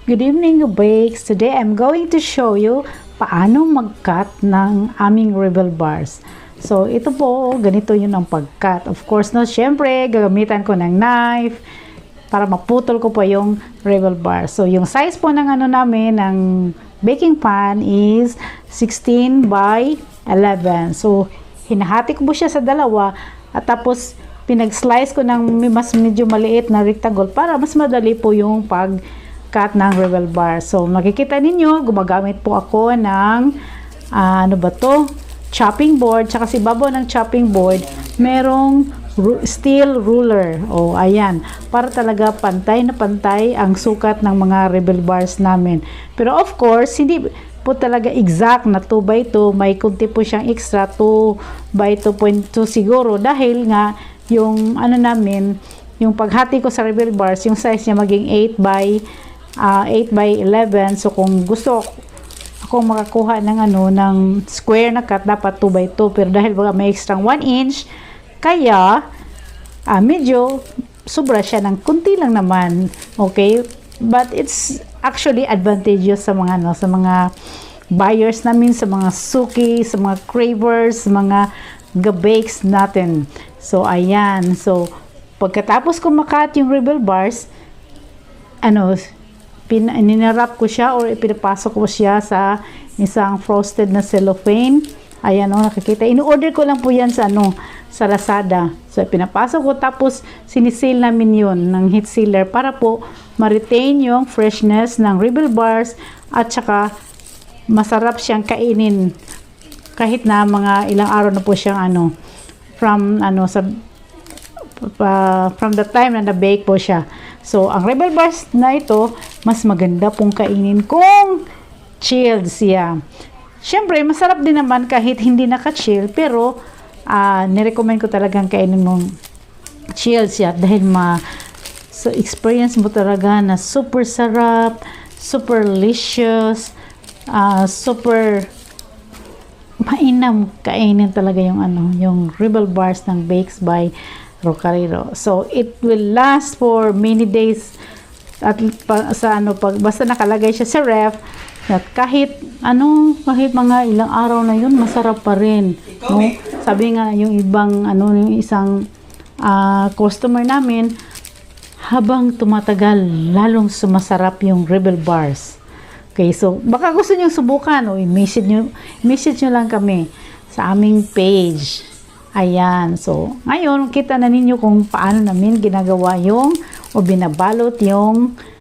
Good evening, Bakes. Today I'm going to show you paano mag-cut ng aming Rebel bars. So ito po, ganito yun ang pag-cut. Of course, no, syempre, gagamitan ko ng knife para maputol ko po yung Rebel bar. So yung size po ng ano namin, ng baking pan is 16 by 11. So hinahati ko po siya sa dalawa at tapos pinag-slice ko ng mas medyo maliit na rectangle para mas madali po yung pag-cut ng Rebel bar. So makikita ninyo, gumagamit po ako ng ano ba to? Chopping board, tsaka si babaw ng chopping board, merong steel ruler. O ayan, para talaga pantay na pantay ang sukat ng mga Rebel bars namin. Pero of course, hindi po talaga exact na 2 by 2, may kunti po siyang extra 2 by 2.2 siguro dahil nga yung ano namin, yung paghati ko sa Rebel bars, yung size niya maging 8 by 11. So kung gusto ako makakuha ng ano, ng square na cut, dapat 2 by 2, pero dahil baga may extra 1 inch, kaya medyo sobra siya ng kunti lang naman. Okay, but it's actually advantageous sa mga ano, sa mga buyers namin, sa mga suki, sa mga cravers, sa mga ga-bakes natin. So ayan, so pagkatapos ko makat yung Rebel bars, ano, ninarap ko siya or pinapasok ko siya sa isang frosted na cellophane. Ayan, oh, nakikita. In-order ko lang po yan sa ano, sa Lazada. So pinapasok ko, tapos sinisale namin yun ng heat sealer para po ma-retain yung freshness ng Rebel bars at saka masarap siyang kainin kahit na mga ilang araw na po siyang ano, from ano sa from the time na na-bake po siya. So ang Rebel bars na ito, mas maganda pong kainin kung chilled siya. Syempre masarap din naman kahit hindi naka-chill, pero nirecommend ko talagang kainin mong chilled siya dahil so experience mo talaga na super sarap, super delicious, super mainam kainin talaga yung ano, yung Rebel bars ng Bakes by Rocarero. So it will last for many days at sa ano, basta nakalagay siya sa ref, at kahit ano, kahit mga ilang araw na yun, masarap pa rin, no? Sabi nga yung ibang ano, yung isang customer namin, habang tumatagal lalong sumasarap yung Rebel bars. Okay, so baka gusto niyo subukan, o i-message nyo lang kami sa aming page. Ayan, so ngayon kita na ninyo kung paano namin ginagawa yung o binabalot yung